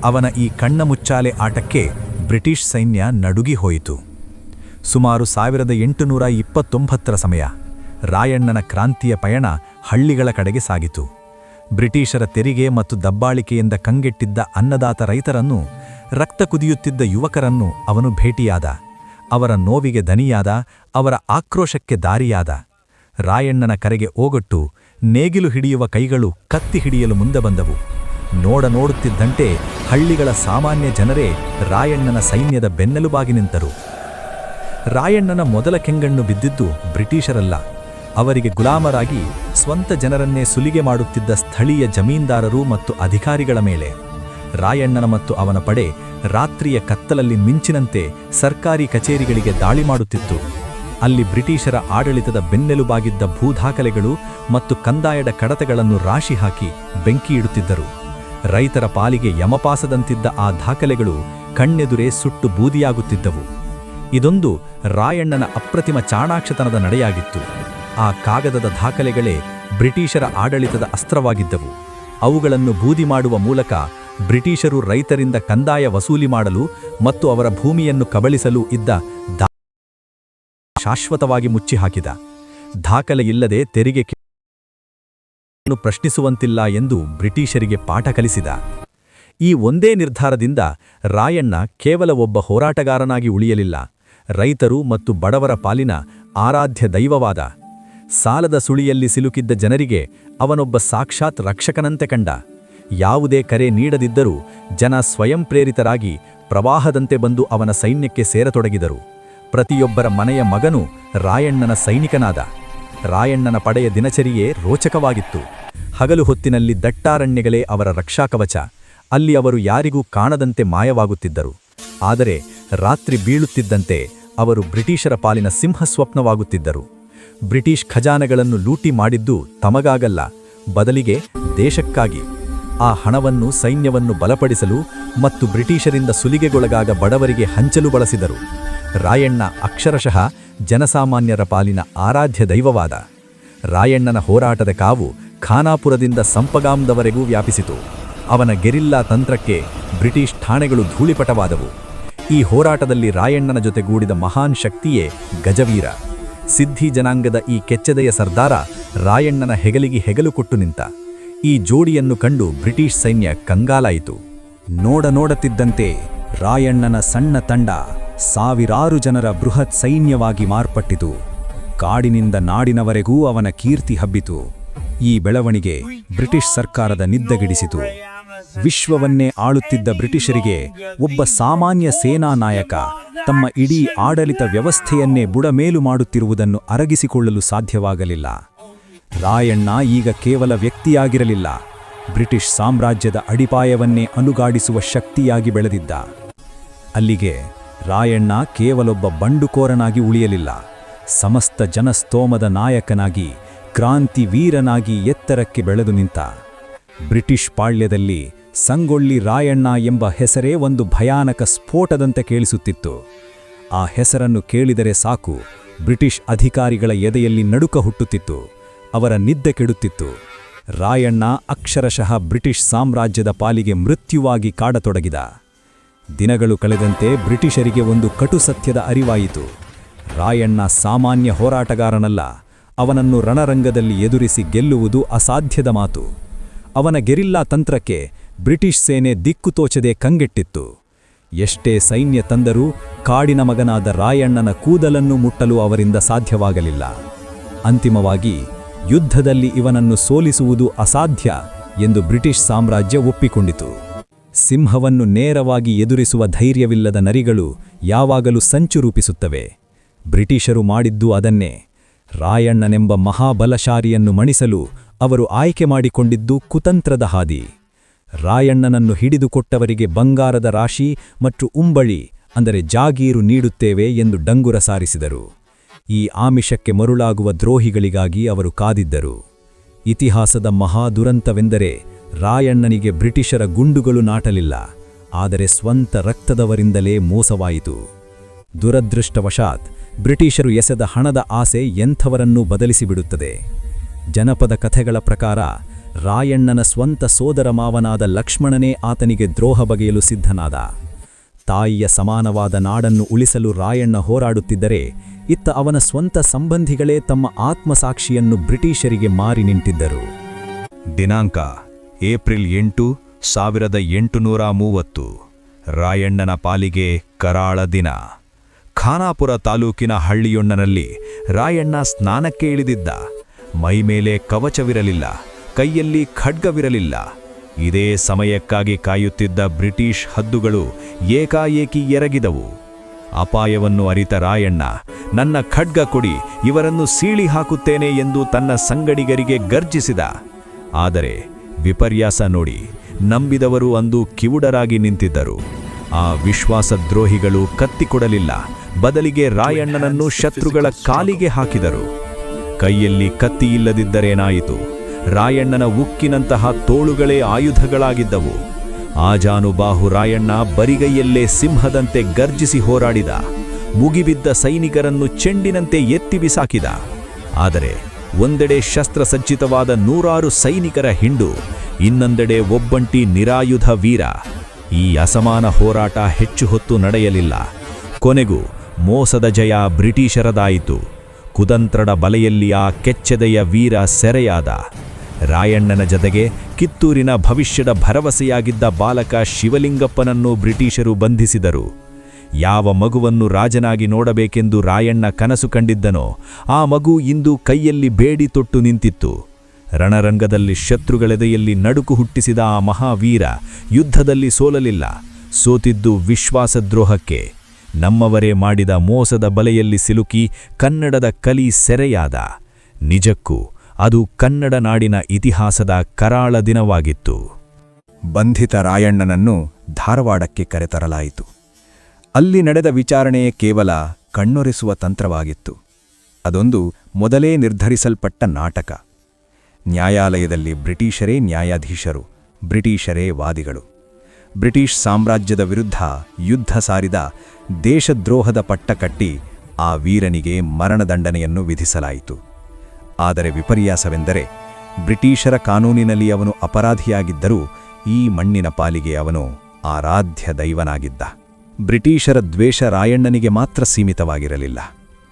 ಅವನ ಈ ಕಣ್ಣಮುಚ್ಚಾಲೆ ಆಟಕ್ಕೆ ಬ್ರಿಟಿಷ್ ಸೈನ್ಯ ನಡುಗಿ ಹೋಯಿತು. ಸುಮಾರು 1829ರ ಸಮಯ. ರಾಯಣ್ಣನ ಕ್ರಾಂತಿಯ ಪಯಣ ಹಳ್ಳಿಗಳ ಕಡೆಗೆ ಸಾಗಿತು. ಬ್ರಿಟಿಷರ ತೆರಿಗೆ ಮತ್ತು ದಬ್ಬಾಳಿಕೆಯಿಂದ ಕಂಗೆಟ್ಟಿದ್ದ ಅನ್ನದಾತ ರೈತರನ್ನು, ರಕ್ತ ಕುದಿಯುತ್ತಿದ್ದ ಯುವಕರನ್ನು ಅವನು ಭೇಟಿಯಾದ. ಅವರ ನೋವಿಗೆ ದನಿಯಾದ, ಅವರ ಆಕ್ರೋಶಕ್ಕೆ ದಾರಿಯಾದ. ರಾಯಣ್ಣನ ಕರೆಗೆ ಓಗೊಟ್ಟು ನೇಗಿಲು ಹಿಡಿಯುವ ಕೈಗಳು ಕತ್ತಿ ಹಿಡಿಯಲು ಮುಂದೆ ಬಂದವು. ನೋಡುತ್ತಿದ್ದಂತೆ ಹಳ್ಳಿಗಳ ಸಾಮಾನ್ಯ ಜನರೇ ರಾಯಣ್ಣನ ಸೈನ್ಯದ ಬೆನ್ನೆಲುಬಾಗಿ ನಿಂತರು. ರಾಯಣ್ಣನ ಮೊದಲ ಕೆಂಗಣ್ಣು ಬಿದ್ದಿದ್ದು ಬ್ರಿಟಿಷರಲ್ಲ, ಅವರಿಗೆ ಗುಲಾಮರಾಗಿ ಸ್ವಂತ ಜನರನ್ನೇ ಸುಲಿಗೆ ಮಾಡುತ್ತಿದ್ದ ಸ್ಥಳೀಯ ಜಮೀನ್ದಾರರು ಮತ್ತು ಅಧಿಕಾರಿಗಳ ಮೇಲೆ ರಾಯಣ್ಣನ ಮತ್ತು ಅವನ ಪಡೆ ರಾತ್ರಿಯ ಕತ್ತಲಲ್ಲಿ ಮಿಂಚಿನಂತೆ ಸರ್ಕಾರಿ ಕಚೇರಿಗಳಿಗೆ ದಾಳಿ ಮಾಡುತ್ತಿತ್ತು. ಅಲ್ಲಿ ಬ್ರಿಟಿಷರ ಆಡಳಿತದ ಬೆನ್ನೆಲುಬಾಗಿದ್ದ ಭೂದಾಖಲೆಗಳು ಮತ್ತು ಕಂದಾಯದ ಕಡತಗಳನ್ನು ರಾಶಿ ಹಾಕಿ ಬೆಂಕಿಯಿಡುತ್ತಿದ್ದರು. ರೈತರ ಪಾಲಿಗೆ ಯಮಪಾಸದಂತಿದ್ದ ಆ ದಾಖಲೆಗಳು ಕಣ್ಣೆದುರೇ ಸುಟ್ಟು ಬೂದಿಯಾಗುತ್ತಿದ್ದವು. ಇದೊಂದು ರಾಯಣ್ಣನ ಅಪ್ರತಿಮ ಚಾಣಾಕ್ಷತನದ ನಡೆಯಾಗಿತ್ತು. ಆ ಕಾಗದದ ದಾಖಲೆಗಳೇ ಬ್ರಿಟಿಷರ ಆಡಳಿತದ ಅಸ್ತ್ರವಾಗಿದ್ದವು. ಅವುಗಳನ್ನು ಬೂದಿ ಮಾಡುವ ಮೂಲಕ ಬ್ರಿಟಿಷರು ರೈತರಿಂದ ಕಂದಾಯ ವಸೂಲಿ ಮಾಡಲು ಮತ್ತು ಅವರ ಭೂಮಿಯನ್ನು ಕಬಳಿಸಲು ಇದ್ದ ಶಾಶ್ವತವಾಗಿ ಮುಚ್ಚಿಹಾಕಿದ. ದಾಖಲೆಯಿಲ್ಲದೆ ತೆರಿಗೆ ಪ್ರಶ್ನಿಸುವಂತಿಲ್ಲ ಎಂದು ಬ್ರಿಟಿಷರಿಗೆ ಪಾಠ ಕಲಿಸಿದ. ಈ ಒಂದೇ ನಿರ್ಧಾರದಿಂದ ರಾಯಣ್ಣ ಕೇವಲ ಒಬ್ಬ ಹೋರಾಟಗಾರನಾಗಿ ಉಳಿಯಲಿಲ್ಲ, ರೈತರು ಮತ್ತು ಬಡವರ ಪಾಲಿನ ಆರಾಧ್ಯ ದೈವವಾದ. ಸಾಲದ ಸುಳಿಯಲ್ಲಿ ಸಿಲುಕಿದ್ದ ಜನರಿಗೆ ಅವನೊಬ್ಬ ಸಾಕ್ಷಾತ್ ರಕ್ಷಕನಂತೆ ಕಂಡ. ಯಾವುದೇ ಕರೆ ನೀಡದಿದ್ದರೂ ಜನ ಸ್ವಯಂ ಪ್ರೇರಿತರಾಗಿ ಪ್ರವಾಹದಂತೆ ಬಂದು ಅವನ ಸೈನ್ಯಕ್ಕೆ ಸೇರತೊಡಗಿದರು. ಪ್ರತಿಯೊಬ್ಬರ ಮನೆಯ ಮಗನೂ ರಾಯಣ್ಣನ ಸೈನಿಕನಾದ. ರಾಯಣ್ಣನ ಪಡೆಯ ದಿನಚರಿಯೇ ರೋಚಕವಾಗಿತ್ತು. ಹಗಲು ಹೊತ್ತಿನಲ್ಲಿ ದಟ್ಟಾರಣ್ಯಗಳೇ ಅವರ ರಕ್ಷಾಕವಚ. ಅಲ್ಲಿ ಅವರು ಯಾರಿಗೂ ಕಾಣದಂತೆ ಮಾಯವಾಗುತ್ತಿದ್ದರು. ಆದರೆ ರಾತ್ರಿ ಬೀಳುತ್ತಿದ್ದಂತೆ ಅವರು ಬ್ರಿಟಿಷರ ಪಾಲಿನ ಸಿಂಹಸ್ವಪ್ನವಾಗುತ್ತಿದ್ದರು. ಬ್ರಿಟಿಷ್ ಖಜಾನೆಗಳನ್ನು ಲೂಟಿ ಮಾಡಿದ್ದು ತಮಗಾಗಲ್ಲ, ಬದಲಿಗೆ ದೇಶಕ್ಕಾಗಿ. ಆ ಹಣವನ್ನು ಸೈನ್ಯವನ್ನು ಬಲಪಡಿಸಲು ಮತ್ತು ಬ್ರಿಟಿಷರಿಂದ ಸುಲಿಗೆಗೊಳಗಾದ ಬಡವರಿಗೆ ಹಂಚಲು ಬಳಸಿದರು. ರಾಯಣ್ಣ ಅಕ್ಷರಶಃ ಜನಸಾಮಾನ್ಯರ ಪಾಲಿನ ಆರಾಧ್ಯ ದೈವವಾದ. ರಾಯಣ್ಣನ ಹೋರಾಟದ ಕಾವು ಖಾನಾಪುರದಿಂದ ಸಂಪಗಾಂದವರೆಗೂ ವ್ಯಾಪಿಸಿತು. ಅವನ ಗೆರಿಲ್ಲಾ ತಂತ್ರಕ್ಕೆ ಬ್ರಿಟಿಷ್ ಠಾಣೆಗಳು ಧೂಳಿಪಟವಾದವು. ಈ ಹೋರಾಟದಲ್ಲಿ ರಾಯಣ್ಣನ ಜೊತೆಗೂಡಿದ ಮಹಾನ್ ಶಕ್ತಿಯೇ ಗಜವೀರ. ಸಿದ್ಧಿ ಜನಾಂಗದ ಈ ಕೆಚ್ಚೆದೆಯ ಸರ್ದಾರ ರಾಯಣ್ಣನ ಹೆಗಲಿಗೆ ಹೆಗಲು ಕೊಟ್ಟು ನಿಂತ. ಈ ಜೋಡಿಯನ್ನು ಕಂಡು ಬ್ರಿಟಿಷ್ ಸೈನ್ಯ ಕಂಗಾಲಾಯಿತು. ನೋಡತಿದ್ದಂತೆ ರಾಯಣ್ಣನ ಸಣ್ಣ ತಂಡ ಸಾವಿರಾರು ಜನರ ಬೃಹತ್ ಸೈನ್ಯವಾಗಿ ಮಾರ್ಪಟ್ಟಿತು. ಕಾಡಿನಿಂದ ನಾಡಿನವರೆಗೂ ಅವನ ಕೀರ್ತಿ ಹಬ್ಬಿತು. ಈ ಬೆಳವಣಿಗೆ ಬ್ರಿಟಿಷ್ ಸರ್ಕಾರದ ನಿದ್ದೆಗೆಡಿಸಿತು. ವಿಶ್ವವನ್ನೇ ಆಳುತ್ತಿದ್ದ ಬ್ರಿಟಿಷರಿಗೆ ಒಬ್ಬ ಸಾಮಾನ್ಯ ಸೇನಾ ನಾಯಕ ತಮ್ಮ ಇಡೀ ಆಡಳಿತ ವ್ಯವಸ್ಥೆಯನ್ನೇ ಬುಡಮೇಲು ಮಾಡುತ್ತಿರುವುದನ್ನು ಅರಗಿಸಿಕೊಳ್ಳಲು ಸಾಧ್ಯವಾಗಲಿಲ್ಲ. ರಾಯಣ್ಣ ಈಗ ಕೇವಲ ವ್ಯಕ್ತಿಯಾಗಿರಲಿಲ್ಲ, ಬ್ರಿಟಿಷ್ ಸಾಮ್ರಾಜ್ಯದ ಅಡಿಪಾಯವನ್ನೇ ಅಲುಗಾಡಿಸುವ ಶಕ್ತಿಯಾಗಿ ಬೆಳೆದಿದ್ದ. ಅಲ್ಲಿಗೆ ರಾಯಣ್ಣ ಕೇವಲೊಬ್ಬ ಬಂಡುಕೋರನಾಗಿ ಉಳಿಯಲಿಲ್ಲ, ಸಮಸ್ತ ಜನಸ್ತೋಮದ ನಾಯಕನಾಗಿ, ಕ್ರಾಂತಿ ವೀರನಾಗಿ ಎತ್ತರಕ್ಕೆ ಬೆಳೆದು ನಿಂತ. ಬ್ರಿಟಿಷ್ ಪಾಳ್ಯದಲ್ಲಿ ಸಂಗೊಳ್ಳಿ ರಾಯಣ್ಣ ಎಂಬ ಹೆಸರೇ ಒಂದು ಭಯಾನಕ ಸ್ಫೋಟದಂತೆ ಕೇಳಿಸುತ್ತಿತ್ತು. ಆ ಹೆಸರನ್ನು ಕೇಳಿದರೆ ಸಾಕು, ಬ್ರಿಟಿಷ್ ಅಧಿಕಾರಿಗಳ ಎದೆಯಲ್ಲಿ ನಡುಕ ಹುಟ್ಟುತ್ತಿತ್ತು, ಅವರ ನಿದ್ದೆ ಕೆಡುತ್ತಿತ್ತು. ರಾಯಣ್ಣ ಅಕ್ಷರಶಃ ಬ್ರಿಟಿಷ್ ಸಾಮ್ರಾಜ್ಯದ ಪಾಲಿಗೆ ಮೃತ್ಯುವಾಗಿ ಕಾಡತೊಡಗಿದ. ದಿನಗಳು ಕಳೆದಂತೆ ಬ್ರಿಟಿಷರಿಗೆ ಒಂದು ಕಟು ಸತ್ಯದ ಅರಿವಾಯಿತು. ರಾಯಣ್ಣ ಸಾಮಾನ್ಯ ಹೋರಾಟಗಾರನಲ್ಲ, ಅವನನ್ನು ರಣರಂಗದಲ್ಲಿ ಎದುರಿಸಿ ಗೆಲ್ಲುವುದು ಅಸಾಧ್ಯದ ಮಾತು. ಅವನ ಗೆರಿಲ್ಲಾ ತಂತ್ರಕ್ಕೆ ಬ್ರಿಟಿಷ್ ಸೇನೆ ದಿಕ್ಕು ತೋಚದೆ ಕಂಗೆಟ್ಟಿತ್ತು. ಎಷ್ಟೇ ಸೈನ್ಯ ತಂದರೂ ಕಾಡಿನ ಮಗನಾದ ರಾಯಣ್ಣನ ಕೂದಲನ್ನು ಮುಟ್ಟಲು ಅವರಿಂದ ಸಾಧ್ಯವಾಗಲಿಲ್ಲ. ಅಂತಿಮವಾಗಿ ಯುದ್ಧದಲ್ಲಿ ಇವನನ್ನು ಸೋಲಿಸುವುದು ಅಸಾಧ್ಯ ಎಂದು ಬ್ರಿಟಿಷ್ ಸಾಮ್ರಾಜ್ಯ ಒಪ್ಪಿಕೊಂಡಿತು. ಸಿಂಹವನ್ನು ನೇರವಾಗಿ ಎದುರಿಸುವ ಧೈರ್ಯವಿಲ್ಲದ ನರಿಗಳು ಯಾವಾಗಲೂ ಸಂಚು ರೂಪಿಸುತ್ತವೆ. ಬ್ರಿಟಿಷರು ಮಾಡಿದ್ದು ಅದನ್ನೇ. ರಾಯಣ್ಣನೆಂಬ ಮಹಾಬಲಶಾಲಿಯನ್ನು ಮಣಿಸಲು ಅವರು ಆಯ್ಕೆ ಮಾಡಿಕೊಂಡಿದ್ದು ಕುತಂತ್ರದ ಹಾದಿ. ರಾಯಣ್ಣನನ್ನು ಹಿಡಿದುಕೊಟ್ಟವರಿಗೆ ಬಂಗಾರದ ರಾಶಿ ಮತ್ತು ಉಂಬಳಿ ಅಂದರೆ ಜಾಗೀರು ನೀಡುತ್ತೇವೆ ಎಂದು ಡಂಗುರ ಸಾರಿಸಿದರು. ಈ ಆಮಿಷಕ್ಕೆ ಮರುಳಾಗುವ ದ್ರೋಹಿಗಳಿಗಾಗಿ ಅವರು ಕಾದಿದ್ದರು. ಇತಿಹಾಸದ ಮಹಾದುರಂತವೆಂದರೆ ರಾಯಣ್ಣನಿಗೆ ಬ್ರಿಟಿಷರ ಗುಂಡುಗಳು ನಾಟಲಿಲ್ಲ, ಆದರೆ ಸ್ವಂತ ರಕ್ತದವರಿಂದಲೇ ಮೋಸವಾಯಿತು. ದುರದೃಷ್ಟವಶಾತ್ ಬ್ರಿಟಿಷರು ಎಸೆದ ಹಣದ ಆಸೆ ಎಂಥವರನ್ನೂ ಬದಲಿಸಿಬಿಡುತ್ತದೆ. ಜನಪದ ಕಥೆಗಳ ಪ್ರಕಾರ ರಾಯಣ್ಣನ ಸ್ವಂತ ಸೋದರ ಮಾವನಾದ ಲಕ್ಷ್ಮಣನೇ ಆತನಿಗೆ ದ್ರೋಹ ಬಗೆಯಲು ಸಿದ್ಧನಾದ. ತಾಯಿಯ ಸಮಾನವಾದ ನಾಡನ್ನು ಉಳಿಸಲು ರಾಯಣ್ಣ ಹೋರಾಡುತ್ತಿದ್ದರೆ, ಇತ್ತ ಅವನ ಸ್ವಂತ ಸಂಬಂಧಿಗಳೇ ತಮ್ಮ ಆತ್ಮಸಾಕ್ಷಿಯನ್ನು ಬ್ರಿಟಿಷರಿಗೆ ಮಾರಿ ನಿಂತಿದ್ದರು. ದಿನಾಂಕ ಏಪ್ರಿಲ್ 8, 1830. ರಾಯಣ್ಣನ ಪಾಲಿಗೆ ಕರಾಳ ದಿನ. ಖಾನಾಪುರ ತಾಲೂಕಿನ ಹಳ್ಳಿಯೊಂದನಲ್ಲಿ ರಾಯಣ್ಣ ಸ್ನಾನಕ್ಕೆ ಇಳಿದಿದ್ದ. ಮೈಮೇಲೆ ಕವಚವಿರಲಿಲ್ಲ, ಕೈಯಲ್ಲಿ ಖಡ್ಗವಿರಲಿಲ್ಲ. ಇದೇ ಸಮಯಕ್ಕಾಗಿ ಕಾಯುತ್ತಿದ್ದ ಬ್ರಿಟಿಷ್ ಹದ್ದುಗಳು ಏಕಾಏಕಿ ಎರಗಿದವು. ಅಪಾಯವನ್ನು ಅರಿತ ರಾಯಣ್ಣ ನನ್ನ ಖಡ್ಗ ಕೊಡಿ, ಇವರನ್ನು ಸೀಳಿ ಹಾಕುತ್ತೇನೆ ಎಂದು ತನ್ನ ಸಂಗಡಿಗರಿಗೆ ಗರ್ಜಿಸಿದ. ಆದರೆ ವಿಪರ್ಯಾಸ ನೋಡಿ, ನಂಬಿದವರು ಅಂದು ಕಿವುಡರಾಗಿ ನಿಂತಿದ್ದರು. ಆ ವಿಶ್ವಾಸದ್ರೋಹಿಗಳು ಕತ್ತಿ ಕೊಡಲಿಲ್ಲ, ಬದಲಿಗೆ ರಾಯಣ್ಣನನ್ನು ಶತ್ರುಗಳ ಕಾಲಿಗೆ ಹಾಕಿದರು. ಕೈಯಲ್ಲಿ ಕತ್ತಿ ಇಲ್ಲದಿದ್ದರೇನಾಯಿತು? ರಾಯಣ್ಣನ ಉಕ್ಕಿನಂತಹ ತೋಳುಗಳೇ ಆಯುಧಗಳಾಗಿದ್ದವು. ಆಜಾನುಬಾಹು ರಾಯಣ್ಣ ಬರಿಗೈಯಲ್ಲೇ ಸಿಂಹದಂತೆ ಗರ್ಜಿಸಿ ಹೋರಾಡಿದ. ಮುಗಿಬಿದ್ದ ಸೈನಿಕರನ್ನು ಚೆಂಡಿನಂತೆ ಎತ್ತಿ ಬಿಸಾಕಿದ. ಆದರೆ ಒಂದೆಡೆ ಶಸ್ತ್ರಸಜ್ಜಿತವಾದ 100 ಸೈನಿಕರ ಹಿಂಡು, ಇನ್ನೊಂದೆಡೆ ಒಬ್ಬಂಟಿ ನಿರಾಯುಧ ವೀರ. ಈ ಅಸಮಾನ ಹೋರಾಟ ಹೆಚ್ಚು ಹೊತ್ತು ನಡೆಯಲಿಲ್ಲ. ಕೊನೆಗೂ ಮೋಸದ ಜಯ ಬ್ರಿಟಿಷರದಾಯಿತು. ಕುತಂತ್ರಡ ಬಲೆಯಲ್ಲಿ ಆ ಕೆಚ್ಚೆದೆಯ ವೀರ ಸೆರೆಯಾದ. ರಾಯಣ್ಣನ ಜತೆಗೆ ಕಿತ್ತೂರಿನ ಭವಿಷ್ಯದ ಭರವಸೆಯಾಗಿದ್ದ ಬಾಲಕ ಶಿವಲಿಂಗಪ್ಪನನ್ನು ಬ್ರಿಟಿಷರು ಬಂಧಿಸಿದರು. ಯಾವ ಮಗುವನ್ನು ರಾಜನಾಗಿ ನೋಡಬೇಕೆಂದು ರಾಯಣ್ಣ ಕನಸು ಕಂಡಿದ್ದನೋ ಆ ಮಗು ಇಂದು ಕೈಯಲ್ಲಿ ಬೇಡಿ ತೊಟ್ಟು ನಿಂತಿತ್ತು. ರಣರಂಗದಲ್ಲಿ ಶತ್ರುಗಳೆದೆಯಲ್ಲಿ ನಡುಕು ಹುಟ್ಟಿಸಿದ ಆ ಮಹಾವೀರ ಯುದ್ಧದಲ್ಲಿ ಸೋಲಲಿಲ್ಲ. ಸೋತಿದ್ದು ವಿಶ್ವಾಸದ್ರೋಹಕ್ಕೆ. ನಮ್ಮವರೇ ಮಾಡಿದ ಮೋಸದ ಬಲೆಯಲ್ಲಿ ಸಿಲುಕಿ ಕನ್ನಡದ ಕಲಿ ಸೆರೆಯಾದ. ನಿಜಕ್ಕೂ ಅದು ಕನ್ನಡ ನಾಡಿನ ಇತಿಹಾಸದ ಕರಾಳ ದಿನವಾಗಿತ್ತು. ಬಂಧಿತ ರಾಯಣ್ಣನನ್ನು ಧಾರವಾಡಕ್ಕೆ ಕರೆತರಲಾಯಿತು. ಅಲ್ಲಿ ನಡೆದ ವಿಚಾರಣೆ ಕೇವಲ ಕಣ್ಣೊರೆಸುವ ತಂತ್ರವಾಗಿತ್ತು. ಅದೊಂದು ಮೊದಲೇ ನಿರ್ಧರಿಸಲ್ಪಟ್ಟ ನಾಟಕ. ನ್ಯಾಯಾಲಯದಲ್ಲಿ ಬ್ರಿಟಿಷರೇ ನ್ಯಾಯಾಧೀಶರು, ಬ್ರಿಟಿಷರೇ ವಾದಿಗಳು. ಬ್ರಿಟಿಷ್ ಸಾಮ್ರಾಜ್ಯದ ವಿರುದ್ಧ ಯುದ್ಧ ಸಾರಿದ, ದೇಶದ್ರೋಹದ ಪಟ್ಟ ಕಟ್ಟಿ ಆ ವೀರನಿಗೆ ಮರಣದಂಡನೆಯನ್ನು ವಿಧಿಸಲಾಯಿತು. ಆದರೆ ವಿಪರ್ಯಾಸವೆಂದರೆ ಬ್ರಿಟಿಷರ ಕಾನೂನಿನಲ್ಲಿ ಅವನು ಅಪರಾಧಿಯಾಗಿದ್ದರೂ ಈ ಮಣ್ಣಿನ ಪಾಲಿಗೆ ಅವನು ಆರಾಧ್ಯ ದೈವನಾಗಿದ್ದ. ಬ್ರಿಟಿಷರ ದ್ವೇಷ ರಾಯಣ್ಣನಿಗೆ ಮಾತ್ರ ಸೀಮಿತವಾಗಿರಲಿಲ್ಲ.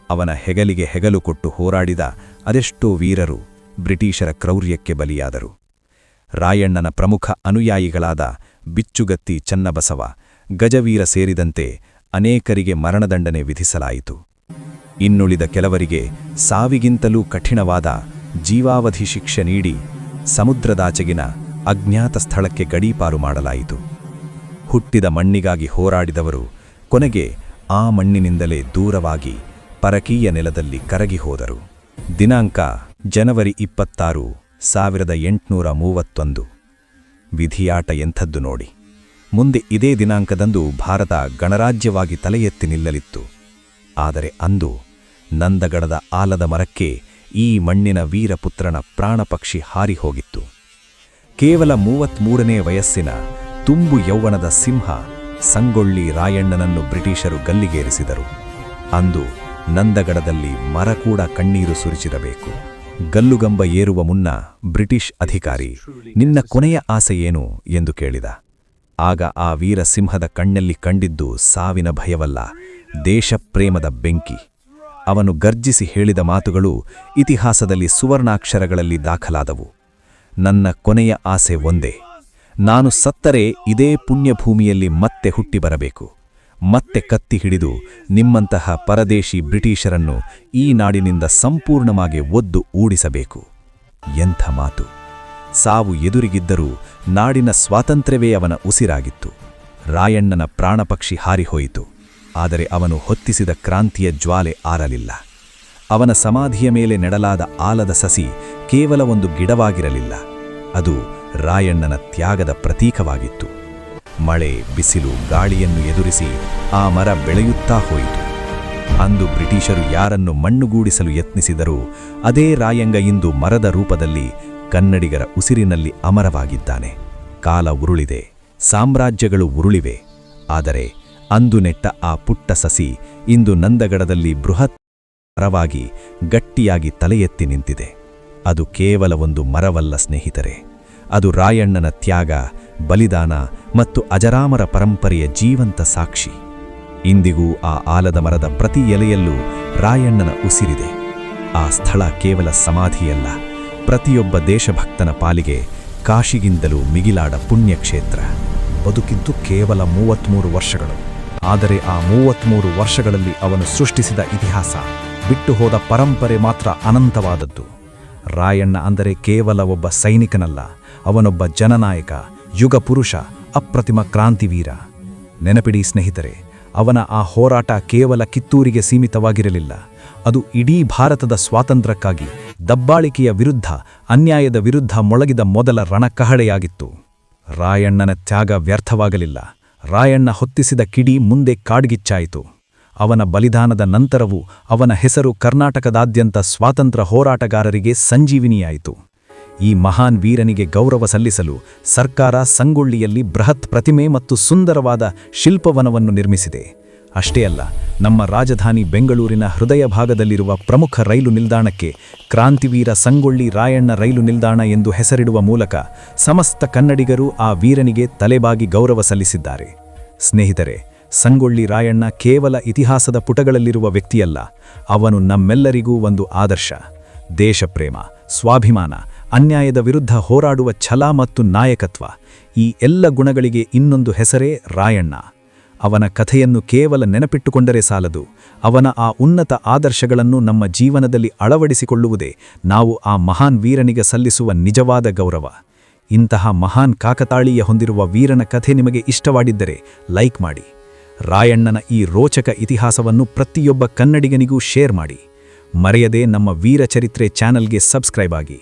ಅವನ ಹೆಗಲಿಗೆ ಹೆಗಲು ಕೊಟ್ಟು ಹೋರಾಡಿದ ಅದೆಷ್ಟೋ ವೀರರು ಬ್ರಿಟಿಷರ ಕ್ರೌರ್ಯಕ್ಕೆ ಬಲಿಯಾದರು. ರಾಯಣ್ಣನ ಪ್ರಮುಖ ಅನುಯಾಯಿಗಳಾದ ಬಿಚ್ಚುಗತ್ತಿ ಚನ್ನಬಸವ, ಗಜವೀರ ಸೇರಿದಂತೆ ಅನೇಕರಿಗೆ ಮರಣದಂಡನೆ ವಿಧಿಸಲಾಯಿತು. ಇನ್ನುಳಿದ ಕೆಲವರಿಗೆ ಸಾವಿಗಿಂತಲೂ ಕಠಿಣವಾದ ಜೀವಾವಧಿ ಶಿಕ್ಷೆ ನೀಡಿ ಸಮುದ್ರದಾಚೆಗಿನ ಅಜ್ಞಾತ ಸ್ಥಳಕ್ಕೆ ಗಡೀಪಾರು ಮಾಡಲಾಯಿತು. ಹುಟ್ಟಿದ ಮಣ್ಣಿಗಾಗಿ ಹೋರಾಡಿದವರು ಕೊನೆಗೆ ಆ ಮಣ್ಣಿನಿಂದಲೇ ದೂರವಾಗಿ ಪರಕೀಯ ನೆಲದಲ್ಲಿ ಕರಗಿ ಹೋದರು. ದಿನಾಂಕ ಜನವರಿ 26, 1831. ವಿಧಿಯಾಟ ಎಂಥದ್ದು ನೋಡಿ. ಮುಂದೆ ಇದೇ ದಿನಾಂಕದಂದು ಭಾರತ ಗಣರಾಜ್ಯವಾಗಿ ತಲೆ ಎತ್ತಿ ನಿಲ್ಲಲಿತ್ತು. ಆದರೆ ಅಂದು ನಂದಗಡದ ಆಲದ ಮರಕ್ಕೆ ಈ ಮಣ್ಣಿನ ವೀರಪುತ್ರನ ಪ್ರಾಣಪಕ್ಷಿ ಹಾರಿಹೋಗಿತ್ತು. ಕೇವಲ 33ನೇ ವಯಸ್ಸಿನ ತುಂಬು ಯೌವನದ ಸಿಂಹ ಸಂಗೊಳ್ಳಿ ರಾಯಣ್ಣನನ್ನು ಬ್ರಿಟಿಷರು ಗಲ್ಲಿಗೇರಿಸಿದರು. ಅಂದು ನಂದಗಡದಲ್ಲಿ ಮರ ಕೂಡ ಕಣ್ಣೀರು ಸುರಿಸಿರಬೇಕು. ಗಲ್ಲುಗಂಬ ಏರುವ ಮುನ್ನ ಬ್ರಿಟಿಷ್ ಅಧಿಕಾರಿ, ನಿನ್ನ ಕೊನೆಯ ಆಸೆ ಏನು ಎಂದು ಕೇಳಿದ. ಆಗ ಆ ವೀರ ಸಿಂಹದ ಕಣ್ಣಲ್ಲಿ ಕಂಡಿದ್ದು ಸಾವಿನ ಭಯವಲ್ಲ, ದೇಶಪ್ರೇಮದ ಬೆಂಕಿ. ಅವನು ಗರ್ಜಿಸಿ ಹೇಳಿದ ಮಾತುಗಳು ಇತಿಹಾಸದಲ್ಲಿ ಸುವರ್ಣಾಕ್ಷರಗಳಲ್ಲಿ ದಾಖಲಾದವು. ನನ್ನ ಕೊನೆಯ ಆಸೆ ಒಂದೇ, ನಾನು ಸತ್ತರೆ ಇದೇ ಪುಣ್ಯಭೂಮಿಯಲ್ಲಿ ಮತ್ತೆ ಹುಟ್ಟಿ ಬರಬೇಕು, ಮತ್ತೆ ಕತ್ತಿ ಹಿಡಿದು ನಿಮ್ಮಂತಹ ಪರದೇಶಿ ಬ್ರಿಟಿಷರನ್ನು ಈ ನಾಡಿನಿಂದ ಸಂಪೂರ್ಣವಾಗಿ ಒದ್ದು ಊಡಿಸಬೇಕು. ಎಂಥ ಮಾತು! ಸಾವು ಎದುರಿಗಿದ್ದರೂ ನಾಡಿನ ಸ್ವಾತಂತ್ರ್ಯವೇ ಅವನ ಉಸಿರಾಗಿತ್ತು. ರಾಯಣ್ಣನ ಪ್ರಾಣಪಕ್ಷಿ ಹಾರಿಹೋಯಿತು, ಆದರೆ ಅವನು ಹೊತ್ತಿಸಿದ ಕ್ರಾಂತಿಯ ಜ್ವಾಲೆ ಆರಲಿಲ್ಲ. ಅವನ ಸಮಾಧಿಯ ಮೇಲೆ ನೆಡಲಾದ ಆಲದ ಸಸಿ ಕೇವಲ ಒಂದು ಗಿಡವಾಗಿರಲಿಲ್ಲ, ಅದು ರಾಯಣ್ಣನ ತ್ಯಾಗದ ಪ್ರತೀಕವಾಗಿತ್ತು. ಮಳೆ, ಬಿಸಿಲು, ಗಾಳಿಯನ್ನು ಎದುರಿಸಿ ಆ ಮರ ಬೆಳೆಯುತ್ತಾ ಹೋಯಿತು. ಅಂದು ಬ್ರಿಟಿಷರು ಯಾರನ್ನು ಮಣ್ಣುಗೂಡಿಸಲು ಯತ್ನಿಸಿದರೂ ಅದೇ ರಾಯಣ್ಣ ಇಂದು ಮರದ ರೂಪದಲ್ಲಿ ಕನ್ನಡಿಗರ ಉಸಿರಿನಲ್ಲಿ ಅಮರವಾಗಿದ್ದಾನೆ. ಕಾಲ ಉರುಳಿದೆ, ಸಾಮ್ರಾಜ್ಯಗಳು ಉರುಳಿವೆ, ಆದರೆ ಅಂದು ನೆಟ್ಟ ಆ ಪುಟ್ಟ ಸಸಿ ಇಂದು ನಂದಗಡದಲ್ಲಿ ಬೃಹತ್ ಮರವಾಗಿ ಗಟ್ಟಿಯಾಗಿ ತಲೆ ಎತ್ತಿ ನಿಂತಿದೆ. ಅದು ಕೇವಲ ಒಂದು ಮರವಲ್ಲ ಸ್ನೇಹಿತರೆ, ಅದು ರಾಯಣ್ಣನ ತ್ಯಾಗ, ಬಲಿದಾನ ಮತ್ತು ಅಜರಾಮರ ಪರಂಪರೆಯ ಜೀವಂತ ಸಾಕ್ಷಿ. ಇಂದಿಗೂ ಆ ಆಲದ ಮರದ ಪ್ರತಿ ಎಲೆಯಲ್ಲೂ ರಾಯಣ್ಣನ ಉಸಿರಿದೆ. ಆ ಸ್ಥಳ ಕೇವಲ ಸಮಾಧಿಯಲ್ಲ, ಪ್ರತಿಯೊಬ್ಬ ದೇಶಭಕ್ತನ ಪಾಲಿಗೆ ಕಾಶಿಗಿಂತಲೂ ಮಿಗಿಲಾದ ಪುಣ್ಯಕ್ಷೇತ್ರ. ಬದುಕಿದ್ದು ಕೇವಲ 33 ವರ್ಷಗಳು, ಆದರೆ ಆ 33 ವರ್ಷಗಳಲ್ಲಿ ಅವನು ಸೃಷ್ಟಿಸಿದ ಇತಿಹಾಸ, ಬಿಟ್ಟು ಹೋದ ಪರಂಪರೆ ಮಾತ್ರ ಅನಂತವಾದದ್ದು. ರಾಯಣ್ಣ ಅಂದರೆ ಕೇವಲ ಒಬ್ಬ ಸೈನಿಕನಲ್ಲ, ಅವನೊಬ್ಬ ಜನನಾಯಕ, ಯುಗ ಪುರುಷ, ಅಪ್ರತಿಮ ಕ್ರಾಂತಿವೀರ. ನೆನಪಿಡಿ ಸ್ನೇಹಿತರೆ, ಅವನ ಆ ಹೋರಾಟ ಕೇವಲ ಕಿತ್ತೂರಿಗೆ ಸೀಮಿತವಾಗಿರಲಿಲ್ಲ. ಅದು ಇಡೀ ಭಾರತದ ಸ್ವಾತಂತ್ರ್ಯಕ್ಕಾಗಿ, ದಬ್ಬಾಳಿಕೆಯ ವಿರುದ್ಧ, ಅನ್ಯಾಯದ ವಿರುದ್ಧ ಮೊಳಗಿದ ಮೊದಲ ರಣಕಹಳೆಯಾಗಿತ್ತು. ರಾಯಣ್ಣನ ತ್ಯಾಗ ವ್ಯರ್ಥವಾಗಲಿಲ್ಲ. ರಾಯಣ್ಣ ಹೊತ್ತಿಸಿದ ಕಿಡಿ ಮುಂದೆ ಕಾಡ್ಗಿಚ್ಚಾಯಿತು. ಅವನ ಬಲಿದಾನದ ನಂತರವೂ ಅವನ ಹೆಸರು ಕರ್ನಾಟಕದಾದ್ಯಂತ ಸ್ವಾತಂತ್ರ್ಯ ಹೋರಾಟಗಾರರಿಗೆ ಸಂಜೀವಿನಿಯಾಯಿತು. ಈ ಮಹಾನ್ ವೀರನಿಗೆ ಗೌರವ ಸಲ್ಲಿಸಲು ಸರ್ಕಾರ ಸಂಗೊಳ್ಳಿಯಲ್ಲಿ ಬೃಹತ್ ಪ್ರತಿಮೆ ಮತ್ತು ಸುಂದರವಾದ ಶಿಲ್ಪವನವನ್ನು ನಿರ್ಮಿಸಿದೆ. ಅಷ್ಟೇ ಅಲ್ಲ, ನಮ್ಮ ರಾಜಧಾನಿ ಬೆಂಗಳೂರಿನ ಹೃದಯ ಭಾಗದಲ್ಲಿರುವ ಪ್ರಮುಖ ರೈಲು ನಿಲ್ದಾಣಕ್ಕೆ ಕ್ರಾಂತಿವೀರ ಸಂಗೊಳ್ಳಿ ರಾಯಣ್ಣ ರೈಲು ನಿಲ್ದಾಣ ಎಂದು ಹೆಸರಿಡುವ ಮೂಲಕ ಸಮಸ್ತ ಕನ್ನಡಿಗರು ಆ ವೀರನಿಗೆ ತಲೆಬಾಗಿ ಗೌರವ ಸಲ್ಲಿಸಿದ್ದಾರೆ. ಸ್ನೇಹಿತರೆ, ಸಂಗೊಳ್ಳಿ ರಾಯಣ್ಣ ಕೇವಲ ಇತಿಹಾಸದ ಪುಟಗಳಲ್ಲಿರುವ ವ್ಯಕ್ತಿಯಲ್ಲ, ಅವನು ನಮ್ಮೆಲ್ಲರಿಗೂ ಒಂದು ಆದರ್ಶ. ದೇಶಪ್ರೇಮ, ಸ್ವಾಭಿಮಾನ, ಅನ್ಯಾಯದ ವಿರುದ್ಧ ಹೋರಾಡುವ ಛಲ ಮತ್ತು ನಾಯಕತ್ವ, ಈ ಎಲ್ಲ ಗುಣಗಳಿಗೆ ಇನ್ನೊಂದು ಹೆಸರೇ ರಾಯಣ್ಣ. ಅವನ ಕಥೆಯನ್ನು ಕೇವಲ ನೆನಪಿಟ್ಟುಕೊಂಡರೆ ಸಾಲದು, ಅವನ ಆ ಉನ್ನತ ಆದರ್ಶಗಳನ್ನು ನಮ್ಮ ಜೀವನದಲ್ಲಿ ಅಳವಡಿಸಿಕೊಳ್ಳುವುದೇ ನಾವು ಆ ಮಹಾನ್ ವೀರನಿಗೆ ಸಲ್ಲಿಸುವ ನಿಜವಾದ ಗೌರವ. ಇಂತಹ ಮಹಾನ್ ಕಾಕತಾಳೀಯ ಹೊಂದಿರುವ ವೀರನ ಕಥೆ ನಿಮಗೆ ಇಷ್ಟವಾಗಿದ್ದರೆ ಲೈಕ್ ಮಾಡಿ. ರಾಯಣ್ಣನ ಈ ರೋಚಕ ಇತಿಹಾಸವನ್ನು ಪ್ರತಿಯೊಬ್ಬ ಕನ್ನಡಿಗನಿಗೂ ಶೇರ್ ಮಾಡಿ. ಮರೆಯದೆ ನಮ್ಮ ವೀರಚರಿತ್ರೆ ಚಾನೆಲ್ಗೆ ಸಬ್ಸ್ಕ್ರೈಬ್ ಆಗಿ.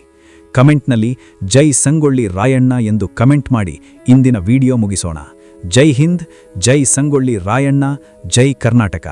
ಕಮೆಂಟ್ನಲ್ಲಿ ಜೈ ಸಂಗೊಳ್ಳಿ ರಾಯಣ್ಣ ಎಂದು ಕಮೆಂಟ್ ಮಾಡಿ ಇಂದಿನ ವಿಡಿಯೋ ಮುಗಿಸೋಣ. ಜೈ ಹಿಂದ್, ಜೈ ಸಂಗೊಳ್ಳಿ ರಾಯಣ್ಣ, ಜೈ ಕರ್ನಾಟಕ.